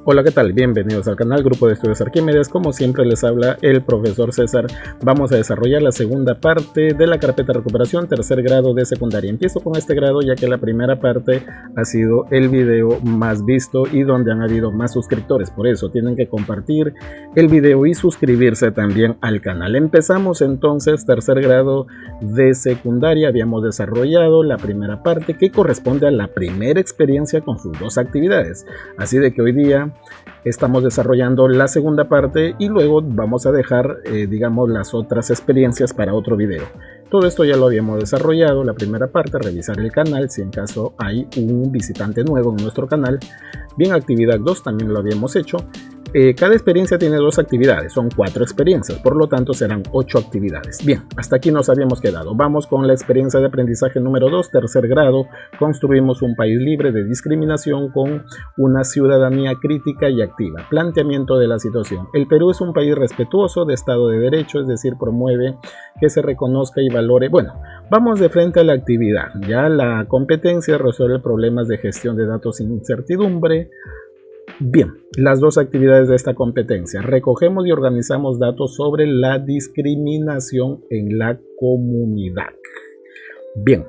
Hola, ¿qué tal? Bienvenidos al canal Grupo de Estudios Arquímedes. Como siempre les habla el profesor César. Vamos a desarrollar la segunda parte de la carpeta de recuperación, tercer grado de secundaria. Empiezo con este grado ya que la primera parte ha sido el video más visto y donde han habido más suscriptores. Por eso tienen que compartir el video y suscribirse también al canal. Empezamos entonces tercer grado de secundaria. Habíamos desarrollado la primera parte que corresponde a la primera experiencia con sus dos actividades. Así de que hoy día estamos desarrollando la segunda parte y luego vamos a dejar digamos las otras experiencias para otro video. Todo esto ya lo habíamos desarrollado, la primera parte, revisar el canal si en caso hay un visitante nuevo en nuestro canal. Bien, actividad 2 también lo habíamos hecho. Cada experiencia tiene dos actividades, son 4 experiencias, por lo tanto serán 8 actividades. Bien, hasta aquí nos habíamos quedado. Vamos con la experiencia de aprendizaje número 2, tercer grado. Construimos un país libre de discriminación con una ciudadanía crítica y activa. Planteamiento de la situación. El Perú es un país respetuoso de Estado de Derecho, es decir, promueve que se reconozca y valore. Bueno, vamos de frente a la actividad. Ya la competencia resuelve problemas de gestión de datos sin incertidumbre. Bien, las dos actividades de esta competencia. Recogemos y organizamos datos sobre la discriminación en la comunidad. Bien,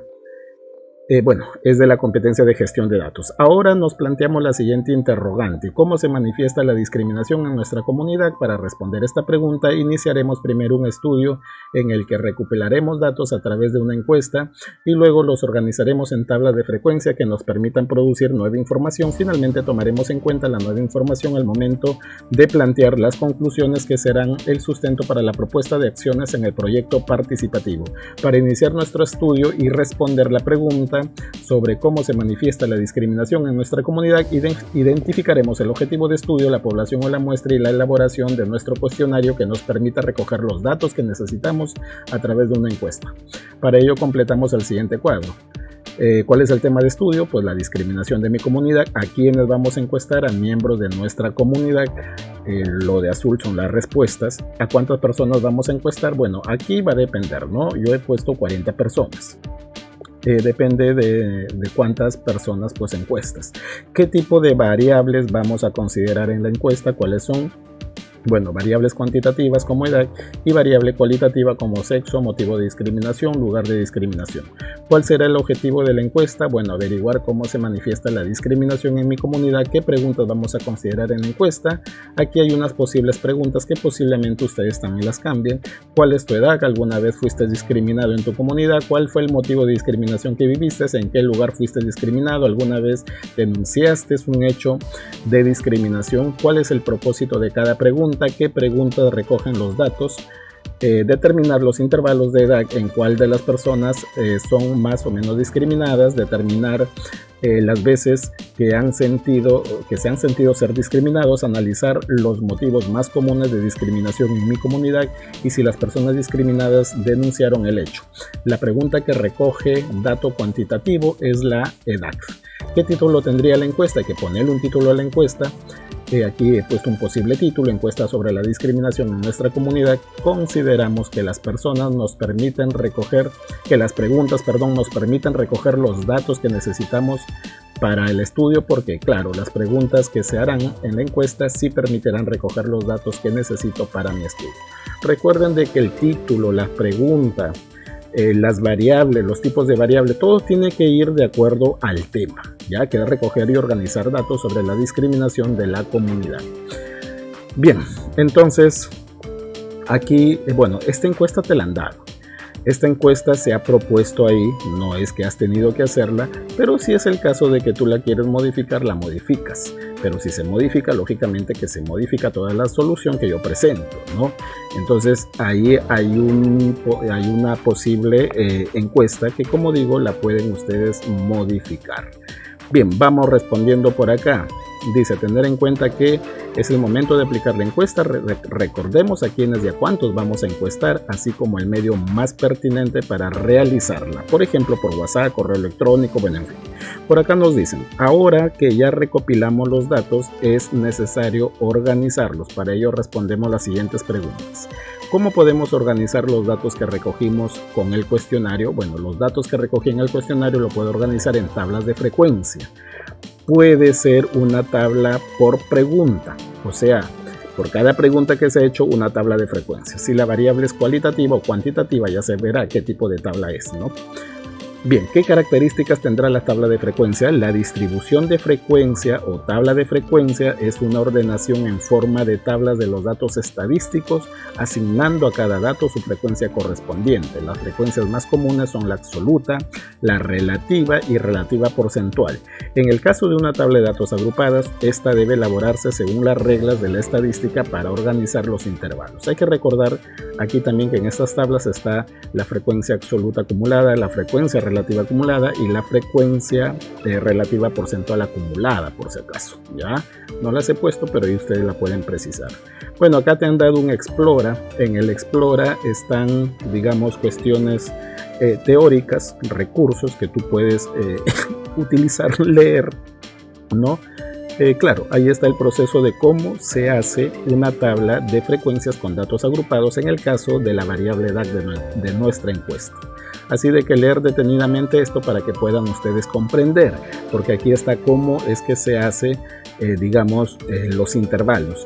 bueno, es de la competencia de gestión de datos. Ahora nos planteamos la siguiente interrogante. ¿Cómo se manifiesta la discriminación en nuestra comunidad? Para responder esta pregunta, iniciaremos primero un estudio en el que recopilaremos datos a través de una encuesta y luego los organizaremos en tablas de frecuencia que nos permitan producir nueva información. Finalmente tomaremos en cuenta la nueva información al momento de plantear las conclusiones que serán el sustento para la propuesta de acciones en el proyecto participativo. Para iniciar nuestro estudio y responder la pregunta sobre cómo se manifiesta la discriminación en nuestra comunidad, identificaremos el objetivo de estudio, la población o la muestra y la elaboración de nuestro cuestionario que nos permita recoger los datos que necesitamos a través de una encuesta. Para ello completamos el siguiente cuadro. ¿Cuál es el tema de estudio? Pues la discriminación de mi comunidad. ¿A quiénes vamos a encuestar? A miembros de nuestra comunidad. Lo de azul son las respuestas. ¿A cuántas personas vamos a encuestar? Bueno, aquí va a depender, ¿no? Yo he puesto 40 personas. Depende de cuántas personas pues encuestas. ¿Qué tipo de variables vamos a considerar en la encuesta? ¿Cuáles son? Bueno, variables cuantitativas como edad y variable cualitativa como sexo, motivo de discriminación, lugar de discriminación. ¿Cuál será el objetivo de la encuesta? Bueno, averiguar cómo se manifiesta la discriminación en mi comunidad. ¿Qué preguntas vamos a considerar en la encuesta? Aquí hay unas posibles preguntas que posiblemente ustedes también las cambien. ¿Cuál es tu edad? ¿Alguna vez fuiste discriminado en tu comunidad? ¿Cuál fue el motivo de discriminación que viviste? ¿En qué lugar fuiste discriminado? ¿Alguna vez denunciaste un hecho de discriminación? ¿Cuál es el propósito de cada pregunta? ¿Qué preguntas recogen los datos? Determinar los intervalos de edad en cuál de las personas son más o menos discriminadas, determinar las veces que se han sentido ser discriminados, analizar los motivos más comunes de discriminación en mi comunidad y si las personas discriminadas denunciaron el hecho. La pregunta que recoge dato cuantitativo es la edad. ¿Qué título tendría la encuesta? Hay que ponerle un título a la encuesta. Aquí he puesto un posible título, encuesta sobre la discriminación en nuestra comunidad. Consideramos que las preguntas nos permiten recoger los datos que necesitamos para el estudio, porque claro, las preguntas que se harán en la encuesta sí permitirán recoger los datos que necesito para mi estudio. Recuerden de que el título, la pregunta, las variables, los tipos de variables, todo tiene que ir de acuerdo al tema, ya que recoger y organizar datos sobre la discriminación de la comunidad. Bien, entonces aquí, bueno, esta encuesta te la han dado. Esta encuesta se ha propuesto ahí, no es que has tenido que hacerla, pero si es el caso de que tú la quieres modificar, la modificas. Pero si se modifica, lógicamente que se modifica toda la solución que yo presento, ¿no? Entonces ahí hay una posible encuesta que, como digo, la pueden ustedes modificar. Bien, vamos respondiendo por acá. Dice, tener en cuenta que es el momento de aplicar la encuesta. Recordemos a quiénes y a cuántos vamos a encuestar, así como el medio más pertinente para realizarla. Por ejemplo, por WhatsApp, correo electrónico, bueno, en fin. Por acá nos dicen, ahora que ya recopilamos los datos, es necesario organizarlos. Para ello respondemos las siguientes preguntas. ¿Cómo podemos organizar los datos que recogimos con el cuestionario? Bueno, los datos que recogí en el cuestionario lo puedo organizar en tablas de frecuencia. puede ser una tabla por pregunta, o sea, por cada pregunta que se ha hecho, una tabla de frecuencia. Si la variable es cualitativa o cuantitativa, ya se verá qué tipo de tabla es, ¿no? Bien, ¿qué características tendrá la tabla de frecuencia? La distribución de frecuencia o tabla de frecuencia es una ordenación en forma de tablas de los datos estadísticos, asignando a cada dato su frecuencia correspondiente. Las frecuencias más comunes son la absoluta, la relativa y relativa porcentual. En el caso de una tabla de datos agrupadas, esta debe elaborarse según las reglas de la estadística para organizar los intervalos. Hay que recordar aquí también que en estas tablas está la frecuencia absoluta acumulada, la frecuencia relativa acumulada y la frecuencia relativa porcentual acumulada, por si acaso. Ya no las he puesto, pero ahí ustedes la pueden precisar. Bueno, acá te han dado un Explora. En el Explora están, digamos, cuestiones teóricas, recursos que tú puedes utilizar, leer, ¿no? Claro, ahí está el proceso de cómo se hace una tabla de frecuencias con datos agrupados en el caso de la variable edad de nuestra encuesta. Así de que leer detenidamente esto para que puedan ustedes comprender, porque aquí está cómo es que se hace, digamos, los intervalos,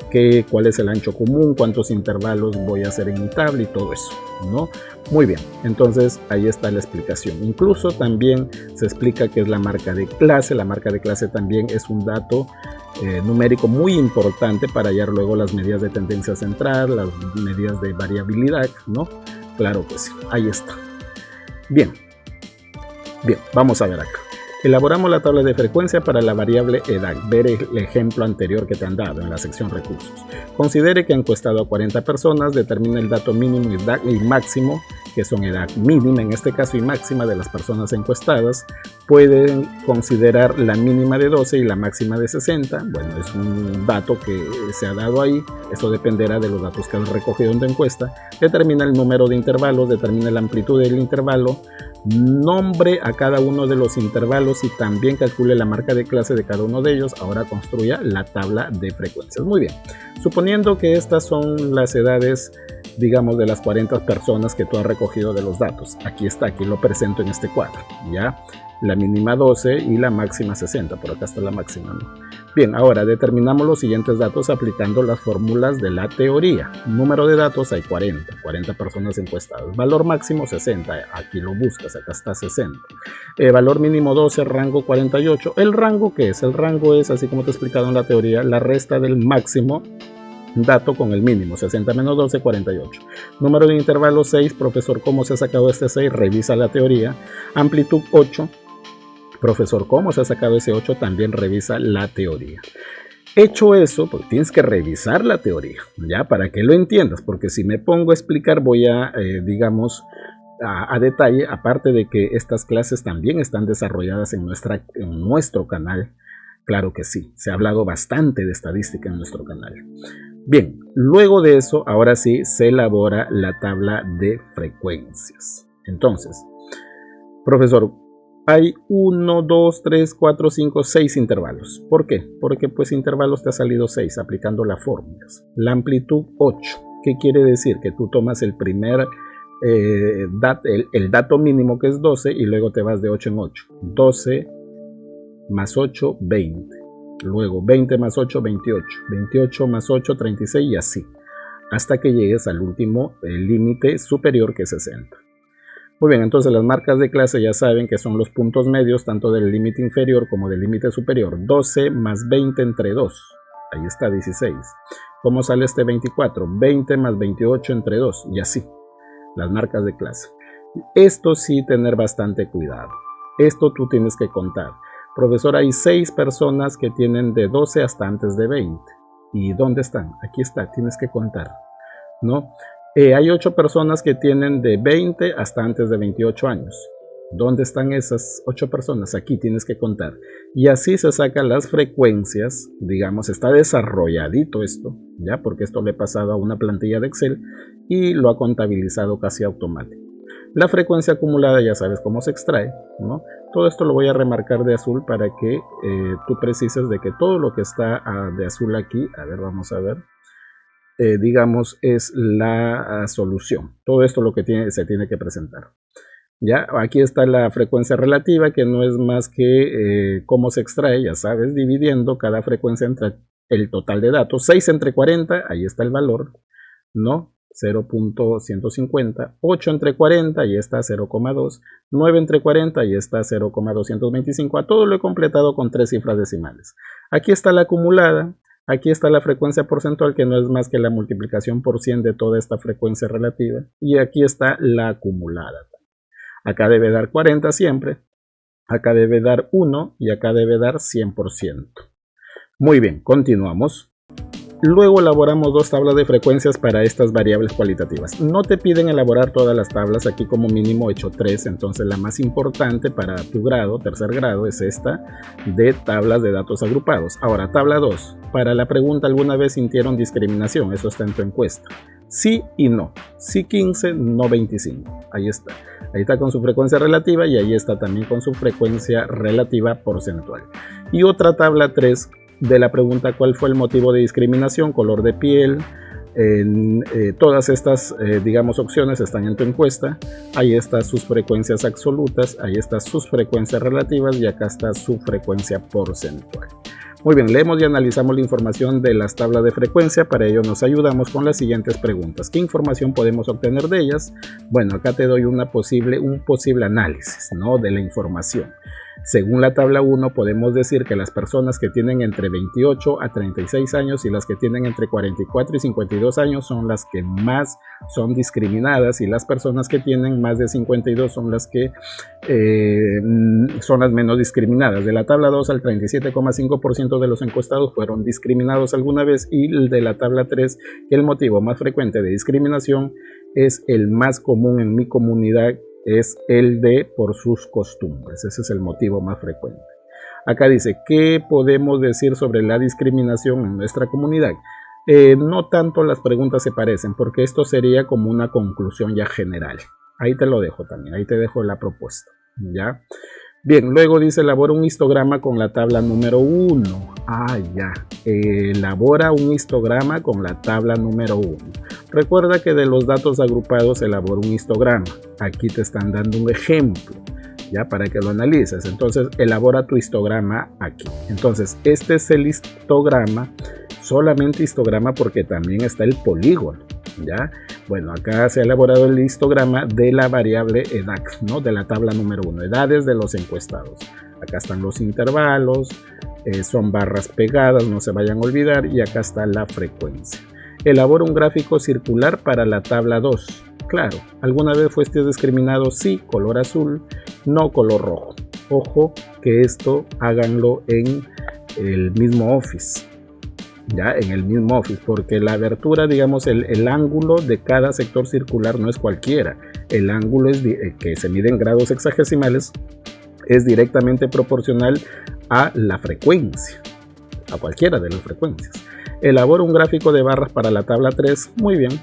cuál es el ancho común, cuántos intervalos voy a hacer en mi tabla y todo eso, ¿no? Muy bien, entonces ahí está la explicación. Incluso también se explica qué es la marca de clase. La marca de clase también es un dato numérico muy importante para hallar luego las medidas de tendencia central, las medidas de variabilidad, ¿no? Claro que sí, ahí está. Bien, vamos a ver acá. Elaboramos la tabla de frecuencia para la variable edad. Ver el ejemplo anterior que te han dado en la sección recursos. Considere que ha encuestado a 40 personas, determina el dato mínimo y máximo, que son edad mínima en este caso y máxima de las personas encuestadas. Pueden considerar la mínima de 12 y la máxima de 60. Bueno, es un dato que se ha dado ahí. Esto dependerá de los datos que has recogido en tu encuesta. Determina el número de intervalos, determina la amplitud del intervalo, nombre a cada uno de los intervalos y también calcule la marca de clase de cada uno de ellos. Ahora construya la tabla de frecuencias. Muy bien, suponiendo que estas son las edades, digamos, de las 40 personas que tú has recogido de los datos. Aquí está, aquí lo presento en este cuadro, ¿ya? La mínima 12 y la máxima 60, por acá está la máxima, ¿no? Bien, ahora determinamos los siguientes datos aplicando las fórmulas de la teoría. Número de datos hay 40 personas encuestadas. Valor máximo 60, aquí lo buscas, acá está 60. Valor mínimo 12, rango 48. ¿El rango qué es? El rango es, así como te he explicado en la teoría, la resta del máximo dato con el mínimo, 60 menos 12, 48. Número de intervalo 6, profesor, ¿cómo se ha sacado este 6? Revisa la teoría. Amplitud 8. Profesor, ¿cómo se ha sacado ese 8? También revisa la teoría. Hecho eso, pues tienes que revisar la teoría, ¿ya? Para que lo entiendas, porque si me pongo a explicar voy a, digamos, a detalle, aparte de que estas clases también están desarrolladas en nuestro canal. Claro que sí, se ha hablado bastante de estadística en nuestro canal. Bien, luego de eso, ahora sí, se elabora la tabla de frecuencias. Entonces, profesor, hay 1, 2, 3, 4, 5, 6 intervalos. ¿Por qué? Porque pues intervalos te ha salido 6 aplicando las fórmulas. La amplitud 8. ¿Qué quiere decir? Que tú tomas el primer el dato mínimo que es 12 y luego te vas de 8 en 8. 12 más 8, 20. Luego 20 más 8, 28. 28 más 8, 36 y así. Hasta que llegues al último límite superior que es 60. Muy bien, entonces las marcas de clase ya saben que son los puntos medios tanto del límite inferior como del límite superior. 12 más 20 entre 2. Ahí está 16. ¿Cómo sale este 24? 20 más 28 entre 2 y así. Las marcas de clase. Esto sí, tener bastante cuidado. Esto tú tienes que contar. Profesor, hay 6 personas que tienen de 12 hasta antes de 20. ¿Y dónde están? Aquí está, tienes que contar, ¿no? Hay 8 personas que tienen de 20 hasta antes de 28 años. ¿Dónde están esas 8 personas? Aquí tienes que contar. Y así se sacan las frecuencias, digamos, está desarrolladito esto, ¿ya? Porque esto le he pasado a una plantilla de Excel y lo ha contabilizado casi automático. La frecuencia acumulada ya sabes cómo se extrae, ¿no? Todo esto lo voy a remarcar de azul para que tú precises de que todo lo que está de azul aquí, a ver, vamos a ver, digamos, es la solución. Todo esto lo que se tiene que presentar. Ya, aquí está la frecuencia relativa, que no es más que cómo se extrae, ya sabes, dividiendo cada frecuencia entre el total de datos. 6 entre 40, ahí está el valor, ¿no? 0.150, 8 entre 40, ahí está 0,2, 9 entre 40, ahí está 0,225. A todo lo he completado con 3 cifras decimales. Aquí está la acumulada, aquí está la frecuencia porcentual, que no es más que la multiplicación por 100 de toda esta frecuencia relativa, y aquí está la acumulada. Acá debe dar 40 siempre, acá debe dar 1 y acá debe dar 100%. Muy bien, continuamos. Luego elaboramos dos tablas de frecuencias para estas variables cualitativas. No te piden elaborar todas las tablas, aquí como mínimo he hecho 3, entonces la más importante para tu grado, tercer grado, es esta de tablas de datos agrupados. Ahora, tabla 2. Para la pregunta, ¿alguna vez sintieron discriminación? Eso está en tu encuesta. Sí y no. Sí 15, no 25. Ahí está. Ahí está con su frecuencia relativa y ahí está también con su frecuencia relativa porcentual. Y otra tabla 3 de la pregunta ¿cuál fue el motivo de discriminación? Color de piel. Todas estas digamos opciones están en tu encuesta. Ahí están sus frecuencias absolutas, ahí están sus frecuencias relativas y acá está su frecuencia porcentual. Muy bien, leemos y analizamos la información de las tablas de frecuencia. Para ello nos ayudamos con las siguientes preguntas. ¿Qué información podemos obtener de ellas? Bueno, acá te doy un posible análisis, ¿no?, de la información. Según la tabla 1 podemos decir que las personas que tienen entre 28 a 36 años y las que tienen entre 44 y 52 años son las que más son discriminadas, y las personas que tienen más de 52 son las que son las menos discriminadas. De la tabla 2 al 37,5% de los encuestados fueron discriminados alguna vez, y de la tabla 3 el motivo más frecuente de discriminación es el más común en mi comunidad, es el de por sus costumbres. Ese es el motivo más frecuente. Acá dice, ¿qué podemos decir sobre la discriminación en nuestra comunidad? No tanto las preguntas se parecen, porque esto sería como una conclusión ya general. Ahí te lo dejo también, ahí te dejo la propuesta, ¿ya? Bien, luego dice, elabora un histograma con la tabla número 1. Ya. Elabora un histograma con la tabla número 1. Recuerda que de los datos agrupados elabora un histograma. Aquí te están dando un ejemplo, ya, para que lo analices. Entonces, elabora tu histograma aquí. Entonces, este es el histograma, solamente histograma porque también está el polígono, ¿ya? Bueno, acá se ha elaborado el histograma de la variable edad, ¿no?, de la tabla número 1, edades de los encuestados. Acá están los intervalos, son barras pegadas, no se vayan a olvidar, y acá está la frecuencia. Elabora un gráfico circular para la tabla 2. Claro, ¿alguna vez fuiste discriminado? Sí, color azul, no color rojo. Ojo que esto háganlo en el mismo Office. Ya, en el mismo Office, porque la abertura, digamos, el ángulo de cada sector circular no es cualquiera. El ángulo que se mide en grados hexagesimales es directamente proporcional a la frecuencia, a cualquiera de las frecuencias. Elabora un gráfico de barras para la tabla 3. Muy bien.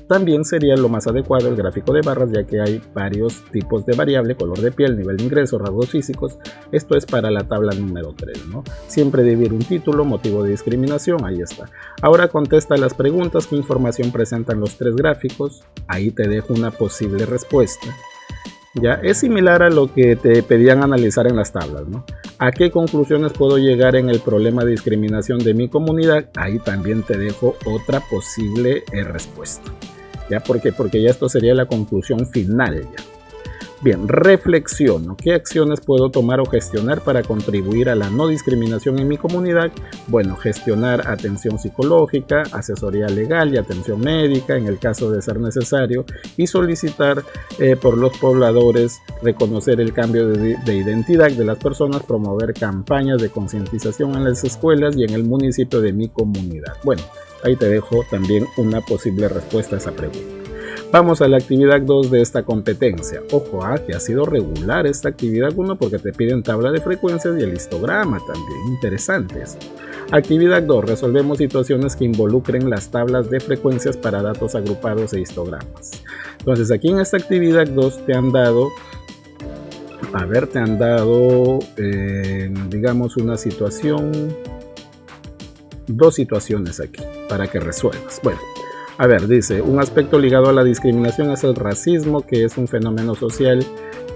También sería lo más adecuado el gráfico de barras, ya que hay varios tipos de variable, color de piel, nivel de ingreso, rasgos físicos. Esto es para la tabla número 3, ¿no? Siempre debe ir un título, motivo de discriminación, ahí está. Ahora contesta las preguntas, ¿qué información presentan los tres gráficos? Ahí te dejo una posible respuesta. Ya, es similar a lo que te pedían analizar en las tablas, ¿no? ¿A qué conclusiones puedo llegar en el problema de discriminación de mi comunidad? Ahí también te dejo otra posible respuesta. ¿Ya? Porque ya esto sería la conclusión final, ya. Bien, reflexiono. ¿Qué acciones puedo tomar o gestionar para contribuir a la no discriminación en mi comunidad? Bueno, gestionar atención psicológica, asesoría legal y atención médica en el caso de ser necesario, y solicitar por los pobladores reconocer el cambio de identidad de las personas, promover campañas de concientización en las escuelas y en el municipio de mi comunidad. Bueno, ahí te dejo también una posible respuesta a esa pregunta. Vamos a la actividad 2 de esta competencia. Ojo, que ha sido regular esta actividad 1 porque te piden tabla de frecuencias y el histograma también. Interesantes. Actividad 2. Resolvemos situaciones que involucren las tablas de frecuencias para datos agrupados e histogramas. Entonces, aquí en esta actividad 2 te han dado, digamos, una situación, dos situaciones aquí para que resuelvas. Bueno. A ver, dice, un aspecto ligado a la discriminación es el racismo, que es un fenómeno social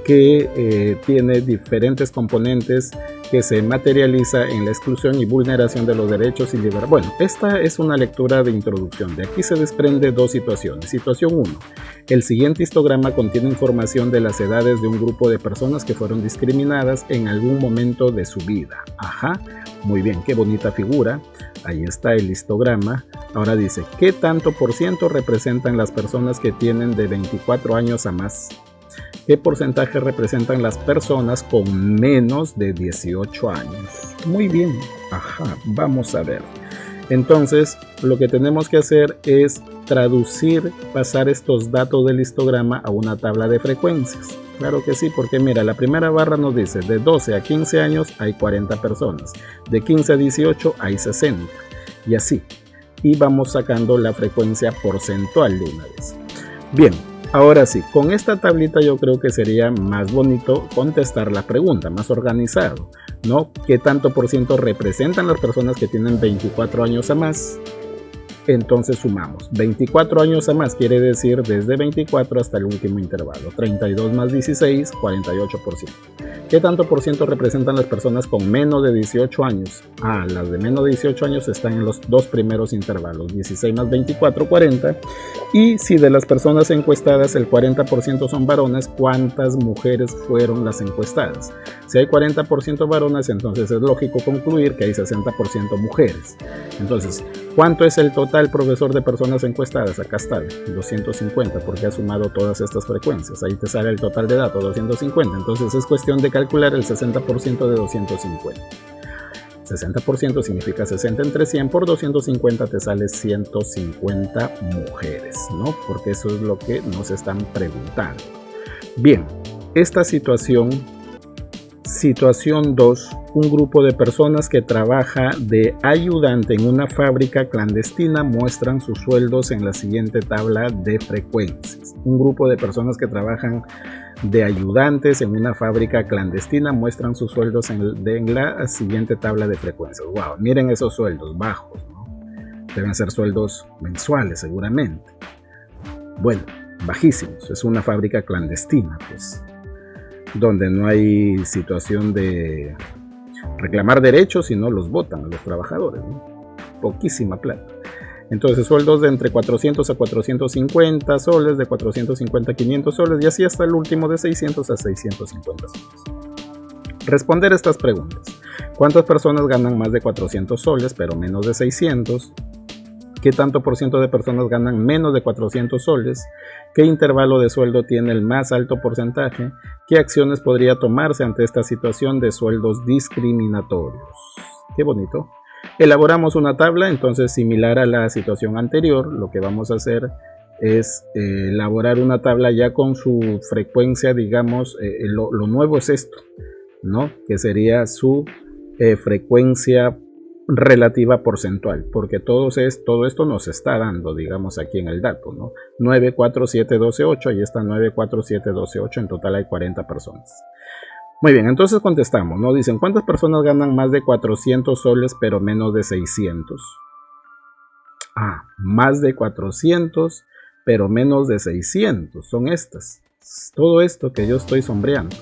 que tiene diferentes componentes que se materializa en la exclusión y vulneración de los derechos y libertades. Bueno, esta es una lectura de introducción. De aquí se desprende dos situaciones. Situación 1. El siguiente histograma contiene información de las edades de un grupo de personas que fueron discriminadas en algún momento de su vida. Ajá, muy bien, qué bonita figura. Ahí está el histograma. Ahora dice, ¿qué tanto por ciento representan las personas que tienen de 24 años a más? ¿Qué porcentaje representan las personas con menos de 18 años? Muy bien, ajá, vamos a ver. Entonces, lo que tenemos que hacer es traducir, pasar estos datos del histograma a una tabla de frecuencias. Claro que sí, porque mira, la primera barra nos dice de 12 a 15 años hay 40 personas, de 15 a 18 hay 60 y así. Y vamos sacando la frecuencia porcentual de una vez. Bien. Ahora sí, con esta tablita yo creo que sería más bonito contestar la pregunta, más organizado, ¿no? ¿Qué tanto por ciento representan las personas que tienen 24 años a más? Entonces sumamos, 24 años a más quiere decir desde 24 hasta el último intervalo, 32 más 16, 48%. ¿Qué tanto por ciento representan las personas con menos de 18 años? Ah, las de menos de 18 años están en los dos primeros intervalos, 16 más 24, 40. Y si de las personas encuestadas el 40% son varones, ¿cuántas mujeres fueron las encuestadas? Si hay 40% varones, entonces es lógico concluir que hay 60% mujeres. Entonces, ¿cuánto es el total, profesor, de personas encuestadas? Acá está, 250, porque ha sumado todas estas frecuencias. Ahí te sale el total de datos, 250. Entonces es cuestión de calcular el 60% de 250. 60% significa 60 entre 100 por 250 te sale 150 mujeres, ¿no? Porque eso es lo que nos están preguntando. Bien, esta situación 2, un grupo de personas que trabaja de ayudante en una fábrica clandestina muestran sus sueldos en la siguiente tabla de frecuencias. Un grupo de personas que trabajan de ayudantes en una fábrica clandestina muestran sus sueldos en la siguiente tabla de frecuencias. Wow, miren esos sueldos bajos, ¿no? Deben ser sueldos mensuales seguramente. Bueno, bajísimos, es una fábrica clandestina, pues, donde no hay situación de reclamar derechos, sino los botan a los trabajadores, ¿no? Poquísima plata. Entonces sueldos de entre 400 a 450 soles, de 450 a 500 soles y así hasta el último de 600 a 650 soles. Responder estas preguntas. ¿Cuántas personas ganan más de 400 soles pero menos de 600? ¿Qué tanto por ciento de personas ganan menos de 400 soles? ¿Qué intervalo de sueldo tiene el más alto porcentaje? ¿Qué acciones podría tomarse ante esta situación de sueldos discriminatorios? Qué bonito. Elaboramos una tabla, entonces similar a la situación anterior, lo que vamos a hacer es elaborar una tabla ya con su frecuencia, digamos, lo nuevo es esto, ¿no? Que sería su frecuencia relativa porcentual, porque todo esto nos está dando, digamos, aquí en el dato, ¿no? 9, 4, 7, 12, 8, ahí está 9, 4, 7, 12, 8, en total hay 40 personas. Muy bien, entonces contestamos, ¿no? Dicen, ¿cuántas personas ganan más de 400 soles pero menos de 600? Ah, más de 400 pero menos de 600, son estas. Todo esto que yo estoy sombreando.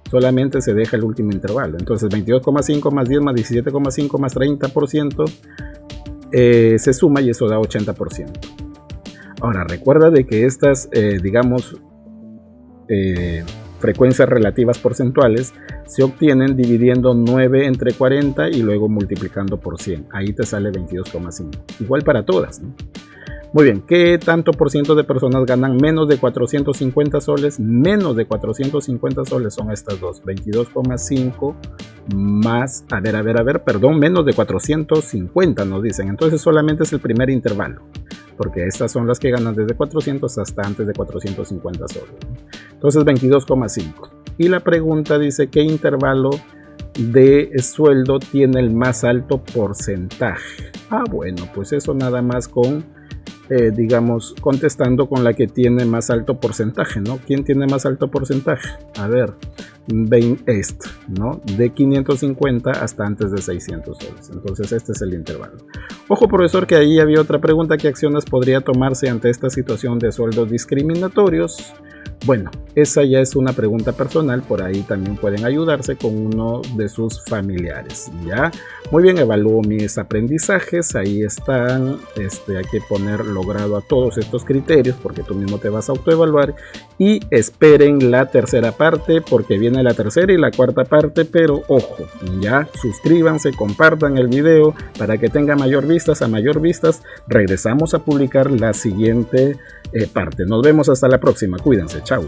Solamente se deja el último intervalo. Entonces 22,5 más 10 más 17,5 más 30% se suma y eso da 80%. Ahora recuerda de que estas, digamos, frecuencias relativas porcentuales se obtienen dividiendo 9 entre 40 y luego multiplicando por 100. Ahí te sale 22,5. Igual para todas, ¿no? Muy bien, ¿qué tanto por ciento de personas ganan menos de 450 soles? Menos de 450 soles son estas dos, 22,5 más, menos de 450 nos dicen, entonces solamente es el primer intervalo, porque estas son las que ganan desde 400 hasta antes de 450 soles, ¿no? Entonces 22,5. Y la pregunta dice, ¿qué intervalo de sueldo tiene el más alto porcentaje? Ah, bueno, pues eso nada más con... digamos, contestando con la que tiene más alto porcentaje, ¿no? ¿Quién tiene más alto porcentaje? A ver, ¿no? De 550 hasta antes de 600 soles. Entonces este es el intervalo. Ojo, profesor, que ahí había otra pregunta: ¿qué acciones podría tomarse ante esta situación de sueldos discriminatorios? Bueno, esa ya es una pregunta personal, por ahí también pueden ayudarse con uno de sus familiares, ¿ya? Muy bien, evalúo mis aprendizajes, ahí están, hay que poner logrado a todos estos criterios porque tú mismo te vas a autoevaluar, y esperen la tercera parte porque viene la tercera y la cuarta parte, pero ojo, ya, suscríbanse, compartan el video para que tenga mayor vistas. A mayor vistas regresamos a publicar la siguiente parte. Nos vemos hasta la próxima, cuídense, chao.